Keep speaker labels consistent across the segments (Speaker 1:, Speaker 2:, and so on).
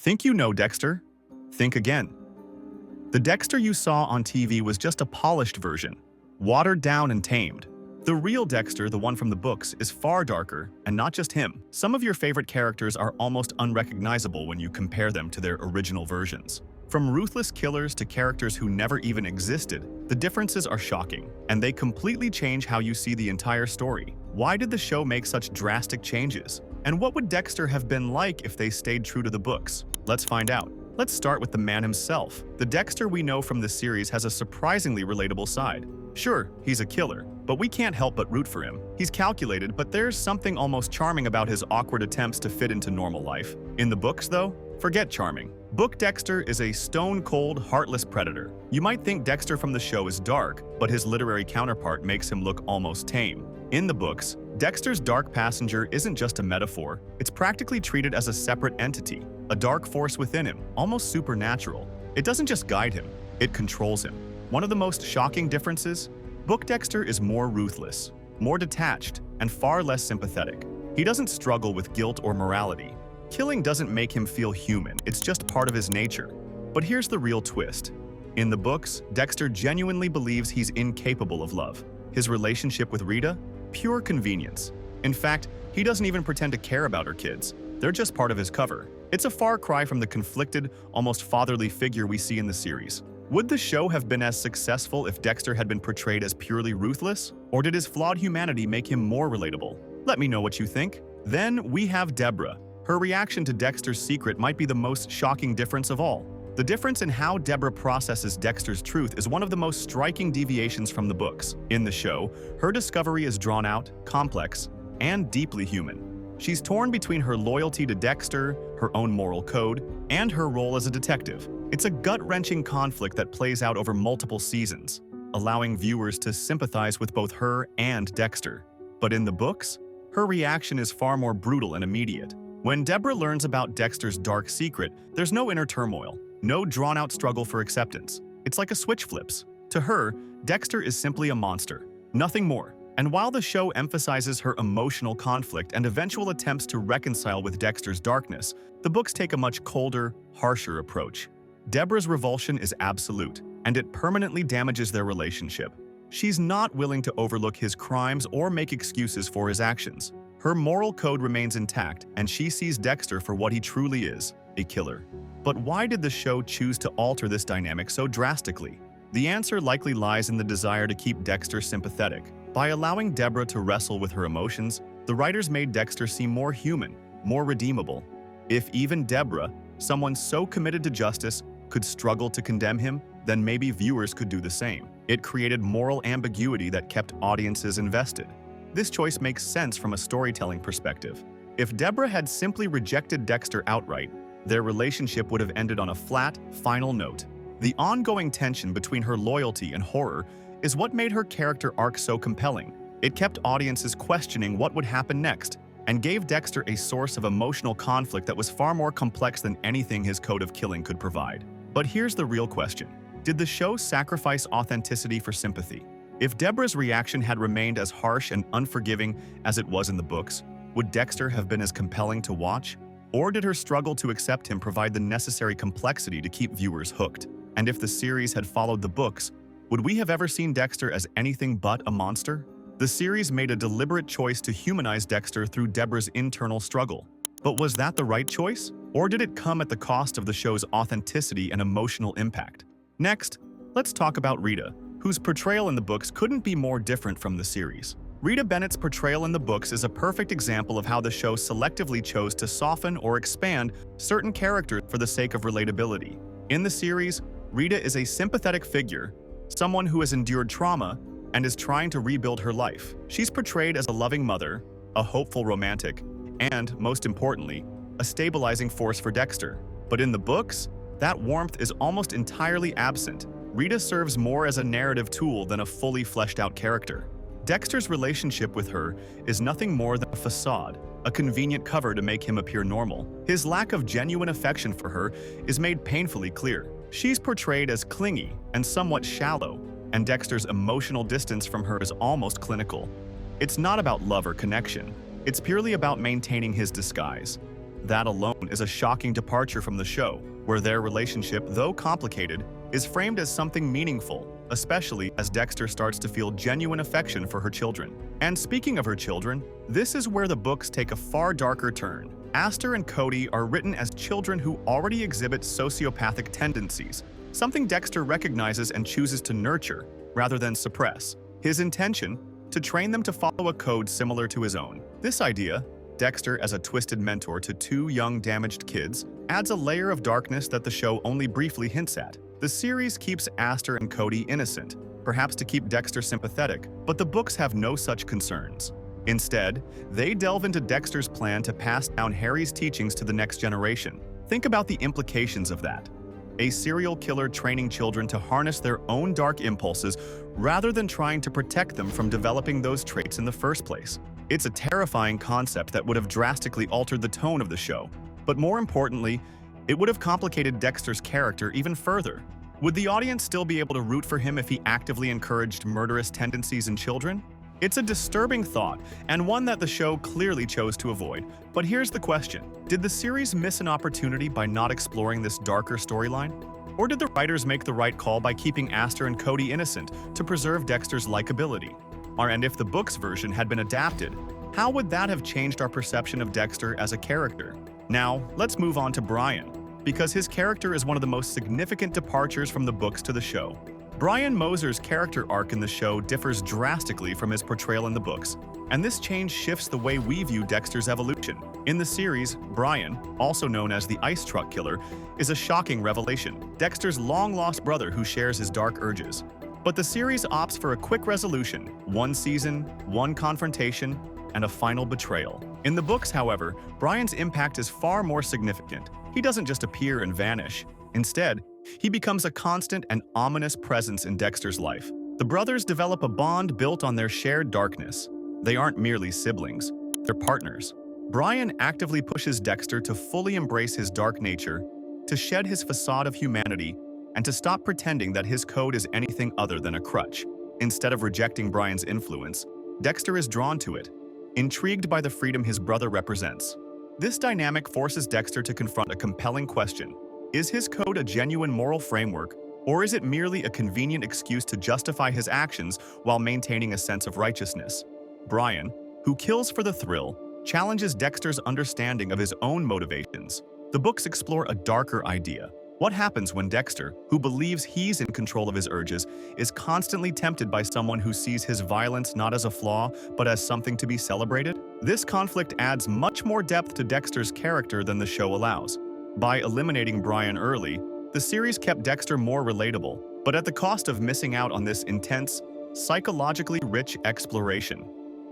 Speaker 1: Think you know Dexter? Think again. The Dexter you saw on TV was just a polished version, watered down and tamed. The real Dexter, the one from the books, is far darker, and not just him. Some of your favorite characters are almost unrecognizable when you compare them to their original versions. From ruthless killers to characters who never even existed, the differences are shocking, and they completely change how you see the entire story. Why did the show make such drastic changes? And what would Dexter have been like if they stayed true to the books? Let's find out. Let's start with the man himself. The Dexter we know from the series has a surprisingly relatable side. Sure, he's a killer, but we can't help but root for him. He's calculated, but there's something almost charming about his awkward attempts to fit into normal life. In the books, though, forget charming. Book Dexter is a stone-cold, heartless predator. You might think Dexter from the show is dark, but his literary counterpart makes him look almost tame. In the books, Dexter's dark passenger isn't just a metaphor, it's practically treated as a separate entity, a dark force within him, almost supernatural. It doesn't just guide him, it controls him. One of the most shocking differences? Book Dexter is more ruthless, more detached, and far less sympathetic. He doesn't struggle with guilt or morality. Killing doesn't make him feel human, it's just part of his nature. But here's the real twist. In the books, Dexter genuinely believes he's incapable of love. His relationship with Rita? Pure convenience. In fact, he doesn't even pretend to care about her kids. They're just part of his cover. It's a far cry from the conflicted, almost fatherly figure we see in the series. Would the show have been as successful if Dexter had been portrayed as purely ruthless? Or did his flawed humanity make him more relatable? Let me know what you think. Then we have Deborah. Her reaction to Dexter's secret might be the most shocking difference of all. The difference in how Deborah processes Dexter's truth is one of the most striking deviations from the books. In the show, her discovery is drawn out, complex, and deeply human. She's torn between her loyalty to Dexter, her own moral code, and her role as a detective. It's a gut-wrenching conflict that plays out over multiple seasons, allowing viewers to sympathize with both her and Dexter. But in the books, her reaction is far more brutal and immediate. When Deborah learns about Dexter's dark secret, there's no inner turmoil, no drawn-out struggle for acceptance. It's like a switch flips. To her, Dexter is simply a monster, nothing more. And while the show emphasizes her emotional conflict and eventual attempts to reconcile with Dexter's darkness, the books take a much colder, harsher approach. Deborah's revulsion is absolute, and it permanently damages their relationship. She's not willing to overlook his crimes or make excuses for his actions. Her moral code remains intact, and she sees Dexter for what he truly is, a killer. But why did the show choose to alter this dynamic so drastically? The answer likely lies in the desire to keep Dexter sympathetic. By allowing Deborah to wrestle with her emotions, the writers made Dexter seem more human, more redeemable. If even Deborah, someone so committed to justice, could struggle to condemn him, then maybe viewers could do the same. It created moral ambiguity that kept audiences invested. This choice makes sense from a storytelling perspective. If Deborah had simply rejected Dexter outright, their relationship would have ended on a flat, final note. The ongoing tension between her loyalty and horror is what made her character arc so compelling. It kept audiences questioning what would happen next, and gave Dexter a source of emotional conflict that was far more complex than anything his code of killing could provide. But here's the real question. Did the show sacrifice authenticity for sympathy? If Deborah's reaction had remained as harsh and unforgiving as it was in the books, would Dexter have been as compelling to watch? Or did her struggle to accept him provide the necessary complexity to keep viewers hooked? And if the series had followed the books, would we have ever seen Dexter as anything but a monster? The series made a deliberate choice to humanize Dexter through Deborah's internal struggle. But was that the right choice? Or did it come at the cost of the show's authenticity and emotional impact? Next, let's talk about Rita, whose portrayal in the books couldn't be more different from the series. Rita Bennett's portrayal in the books is a perfect example of how the show selectively chose to soften or expand certain characters for the sake of relatability. In the series, Rita is a sympathetic figure, someone who has endured trauma and is trying to rebuild her life. She's portrayed as a loving mother, a hopeful romantic, and, most importantly, a stabilizing force for Dexter. But in the books, that warmth is almost entirely absent. Rita serves more as a narrative tool than a fully fleshed out character. Dexter's relationship with her is nothing more than a facade, a convenient cover to make him appear normal. His lack of genuine affection for her is made painfully clear. She's portrayed as clingy and somewhat shallow, and Dexter's emotional distance from her is almost clinical. It's not about love or connection. It's purely about maintaining his disguise. That alone is a shocking departure from the show, where their relationship, though complicated, is framed as something meaningful, especially as Dexter starts to feel genuine affection for her children. And speaking of her children, this is where the books take a far darker turn. Aster and Cody are written as children who already exhibit sociopathic tendencies, something Dexter recognizes and chooses to nurture rather than suppress. His intention? To train them to follow a code similar to his own. This idea, Dexter as a twisted mentor to two young damaged kids, adds a layer of darkness that the show only briefly hints at. The series keeps Aster and Cody innocent, perhaps to keep Dexter sympathetic, but the books have no such concerns. Instead, they delve into Dexter's plan to pass down Harry's teachings to the next generation. Think about the implications of that. A serial killer training children to harness their own dark impulses rather than trying to protect them from developing those traits in the first place. It's a terrifying concept that would have drastically altered the tone of the show. But more importantly, it would have complicated Dexter's character even further. Would the audience still be able to root for him if he actively encouraged murderous tendencies in children? It's a disturbing thought, and one that the show clearly chose to avoid. But here's the question. Did the series miss an opportunity by not exploring this darker storyline? Or did the writers make the right call by keeping Aster and Cody innocent to preserve Dexter's likability? And if the book's version had been adapted, how would that have changed our perception of Dexter as a character? Now, let's move on to Brian, because his character is one of the most significant departures from the books to the show. Brian Moser's character arc in the show differs drastically from his portrayal in the books, and this change shifts the way we view Dexter's evolution. In the series, Brian, also known as the Ice Truck Killer, is a shocking revelation, Dexter's long-lost brother who shares his dark urges. But the series opts for a quick resolution, one season, one confrontation, and a final betrayal. In the books, however, Brian's impact is far more significant. He doesn't just appear and vanish. Instead, he becomes a constant and ominous presence in Dexter's life. The brothers develop a bond built on their shared darkness. They aren't merely siblings, they're partners. Brian actively pushes Dexter to fully embrace his dark nature, to shed his facade of humanity, and to stop pretending that his code is anything other than a crutch. Instead of rejecting Brian's influence, Dexter is drawn to it, intrigued by the freedom his brother represents. This dynamic forces Dexter to confront a compelling question. Is his code a genuine moral framework, or is it merely a convenient excuse to justify his actions while maintaining a sense of righteousness? Brian, who kills for the thrill, challenges Dexter's understanding of his own motivations. The books explore a darker idea. What happens when Dexter, who believes he's in control of his urges, is constantly tempted by someone who sees his violence not as a flaw, but as something to be celebrated? This conflict adds much more depth to Dexter's character than the show allows. By eliminating Brian early, the series kept Dexter more relatable, but at the cost of missing out on this intense, psychologically rich exploration.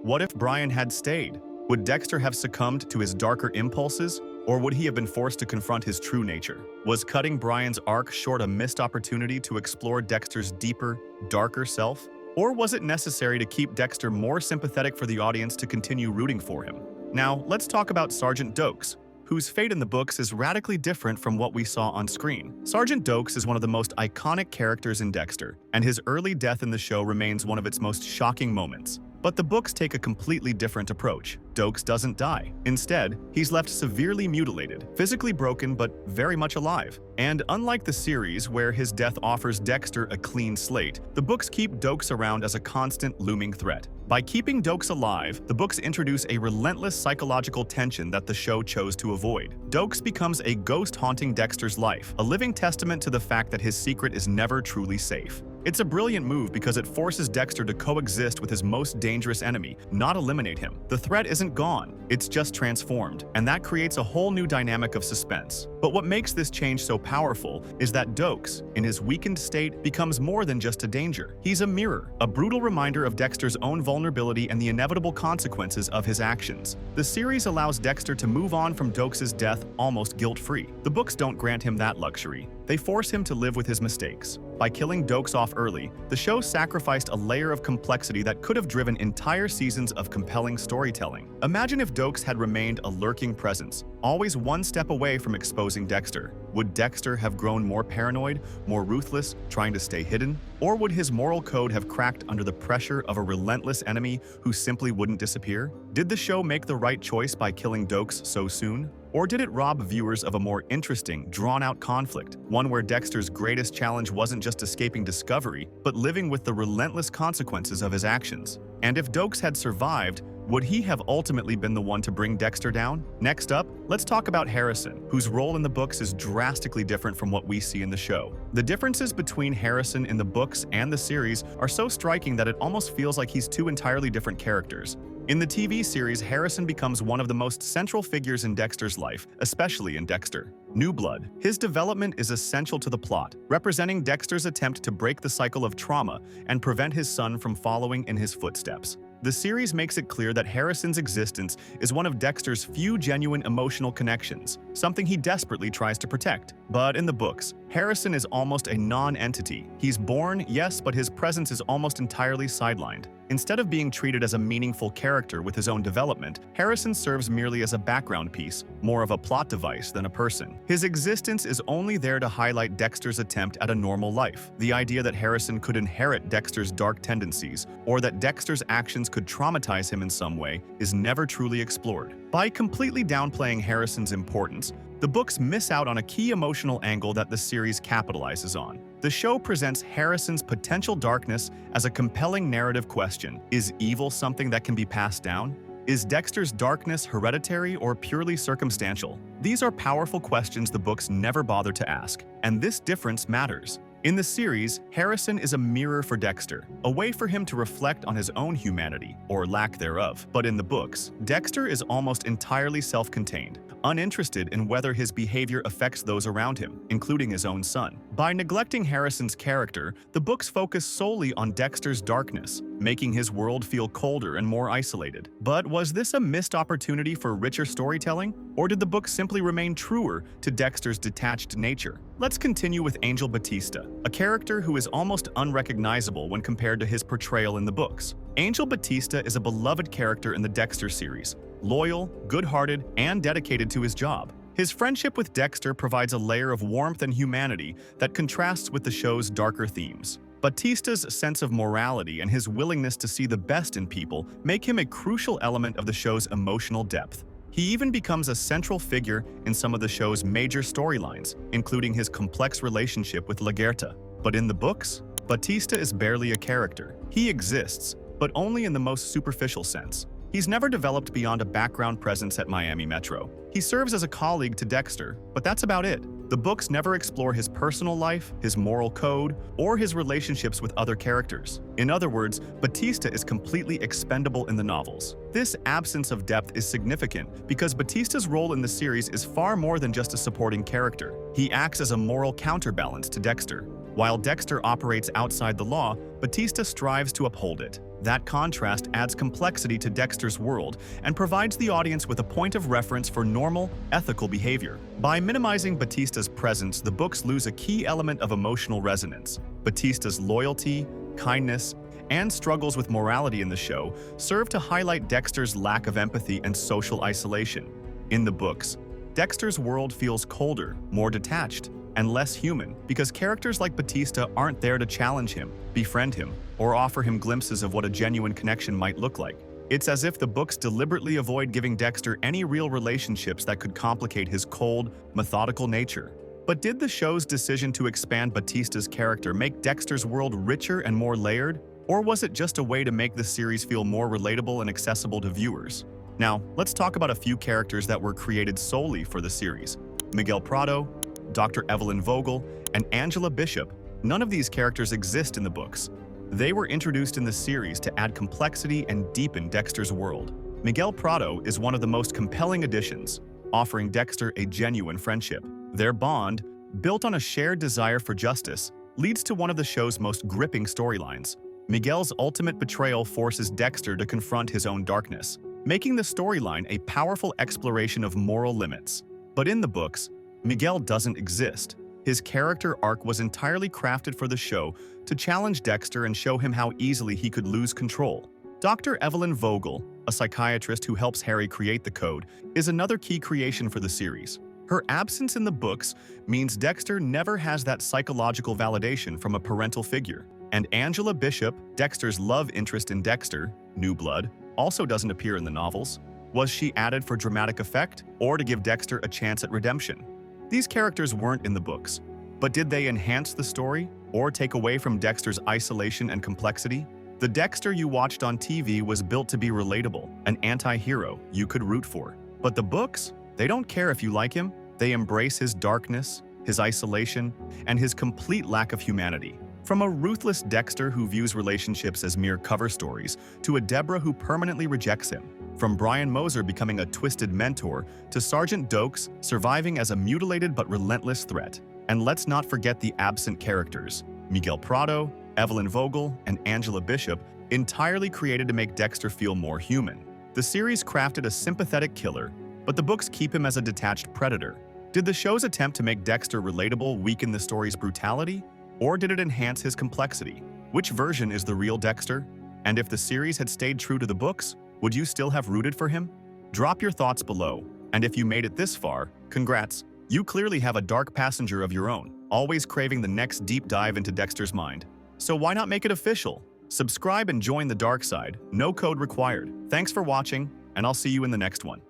Speaker 1: What if Brian had stayed? Would Dexter have succumbed to his darker impulses, or would he have been forced to confront his true nature? Was cutting Brian's arc short a missed opportunity to explore Dexter's deeper, darker self? Or was it necessary to keep Dexter more sympathetic for the audience to continue rooting for him? Now, let's talk about Sergeant Doakes, whose fate in the books is radically different from what we saw on screen. Sergeant Doakes is one of the most iconic characters in Dexter, and his early death in the show remains one of its most shocking moments. But the books take a completely different approach. Doakes doesn't die. Instead, he's left severely mutilated, physically broken but very much alive. And unlike the series, where his death offers Dexter a clean slate, the books keep Doakes around as a constant looming threat. By keeping Doakes alive, the books introduce a relentless psychological tension that the show chose to avoid. Doakes becomes a ghost haunting Dexter's life, a living testament to the fact that his secret is never truly safe. It's a brilliant move because it forces Dexter to coexist with his most dangerous enemy, not eliminate him. The threat isn't gone, it's just transformed, and that creates a whole new dynamic of suspense. But what makes this change so powerful is that Doakes, in his weakened state, becomes more than just a danger. He's a mirror, a brutal reminder of Dexter's own vulnerability and the inevitable consequences of his actions. The series allows Dexter to move on from Doakes' death almost guilt-free. The books don't grant him that luxury. They force him to live with his mistakes. By killing Doakes off early, the show sacrificed a layer of complexity that could have driven entire seasons of compelling storytelling. Imagine if Doakes had remained a lurking presence, always one step away from exposing Dexter. Would Dexter have grown more paranoid, more ruthless, trying to stay hidden? Or would his moral code have cracked under the pressure of a relentless enemy who simply wouldn't disappear? Did the show make the right choice by killing Doakes so soon? Or did it rob viewers of a more interesting, drawn-out conflict, one where Dexter's greatest challenge wasn't just escaping discovery, but living with the relentless consequences of his actions? And if Doakes had survived, would he have ultimately been the one to bring Dexter down? Next up, let's talk about Harrison, whose role in the books is drastically different from what we see in the show. The differences between Harrison in the books and the series are so striking that it almost feels like he's two entirely different characters. In the TV series, Harrison becomes one of the most central figures in Dexter's life, especially in Dexter. New Blood. His development is essential to the plot, representing Dexter's attempt to break the cycle of trauma and prevent his son from following in his footsteps. The series makes it clear that Harrison's existence is one of Dexter's few genuine emotional connections, something he desperately tries to protect. But in the books, Harrison is almost a non-entity. He's born, yes, but his presence is almost entirely sidelined. Instead of being treated as a meaningful character with his own development, Harrison serves merely as a background piece, more of a plot device than a person. His existence is only there to highlight Dexter's attempt at a normal life. The idea that Harrison could inherit Dexter's dark tendencies, or that Dexter's actions could traumatize him in some way, is never truly explored. By completely downplaying Harrison's importance, the books miss out on a key emotional angle that the series capitalizes on. The show presents Harrison's potential darkness as a compelling narrative question. Is evil something that can be passed down? Is Dexter's darkness hereditary or purely circumstantial? These are powerful questions the books never bother to ask, and this difference matters. In the series, Harrison is a mirror for Dexter, a way for him to reflect on his own humanity, or lack thereof. But in the books, Dexter is almost entirely self-contained, uninterested in whether his behavior affects those around him, including his own son. By neglecting Harrison's character, the books focus solely on Dexter's darkness, making his world feel colder and more isolated. But was this a missed opportunity for richer storytelling? Or did the book simply remain truer to Dexter's detached nature? Let's continue with Angel Batista, a character who is almost unrecognizable when compared to his portrayal in the books. Angel Batista is a beloved character in the Dexter series, loyal, good-hearted, and dedicated to his job. His friendship with Dexter provides a layer of warmth and humanity that contrasts with the show's darker themes. Batista's sense of morality and his willingness to see the best in people make him a crucial element of the show's emotional depth. He even becomes a central figure in some of the show's major storylines, including his complex relationship with Lagerta. But in the books, Batista is barely a character. He exists, but only in the most superficial sense. He's never developed beyond a background presence at Miami Metro. He serves as a colleague to Dexter, but that's about it. The books never explore his personal life, his moral code, or his relationships with other characters. In other words, Batista is completely expendable in the novels. This absence of depth is significant because Batista's role in the series is far more than just a supporting character. He acts as a moral counterbalance to Dexter. While Dexter operates outside the law, Batista strives to uphold it. That contrast adds complexity to Dexter's world and provides the audience with a point of reference for normal, ethical behavior. By minimizing Batista's presence, the books lose a key element of emotional resonance. Batista's loyalty, kindness, and struggles with morality in the show serve to highlight Dexter's lack of empathy and social isolation. In the books, Dexter's world feels colder, more detached, and less human because characters like Batista aren't there to challenge him, befriend him, or offer him glimpses of what a genuine connection might look like. It's as if the books deliberately avoid giving Dexter any real relationships that could complicate his cold, methodical nature. But did the show's decision to expand Batista's character make Dexter's world richer and more layered? Or was it just a way to make the series feel more relatable and accessible to viewers? Now, let's talk about a few characters that were created solely for the series. Miguel Prado, Dr. Evelyn Vogel, and Angela Bishop. None of these characters exist in the books. They were introduced in the series to add complexity and deepen Dexter's world. Miguel Prado is one of the most compelling additions, offering Dexter a genuine friendship. Their bond, built on a shared desire for justice, leads to one of the show's most gripping storylines. Miguel's ultimate betrayal forces Dexter to confront his own darkness, making the storyline a powerful exploration of moral limits. But in the books, Miguel doesn't exist. His character arc was entirely crafted for the show to challenge Dexter and show him how easily he could lose control. Dr. Evelyn Vogel, a psychiatrist who helps Harry create the code, is another key creation for the series. Her absence in the books means Dexter never has that psychological validation from a parental figure. And Angela Bishop, Dexter's love interest in Dexter, New Blood, also doesn't appear in the novels. Was she added for dramatic effect or to give Dexter a chance at redemption? These characters weren't in the books, but did they enhance the story or take away from Dexter's isolation and complexity? The Dexter you watched on TV was built to be relatable, an anti-hero you could root for. But the books, they don't care if you like him. They embrace his darkness, his isolation, and his complete lack of humanity. From a ruthless Dexter who views relationships as mere cover stories to a Deborah who permanently rejects him. From Brian Moser becoming a twisted mentor to Sergeant Doakes surviving as a mutilated but relentless threat. And let's not forget the absent characters, Miguel Prado, Evelyn Vogel, and Angela Bishop, entirely created to make Dexter feel more human. The series crafted a sympathetic killer, but the books keep him as a detached predator. Did the show's attempt to make Dexter relatable weaken the story's brutality? Or did it enhance his complexity? Which version is the real Dexter? And if the series had stayed true to the books, would you still have rooted for him? Drop your thoughts below, and if you made it this far, congrats. You clearly have a dark passenger of your own, always craving the next deep dive into Dexter's mind. So why not make it official? Subscribe and join the dark side, no code required. Thanks for watching, and I'll see you in the next one.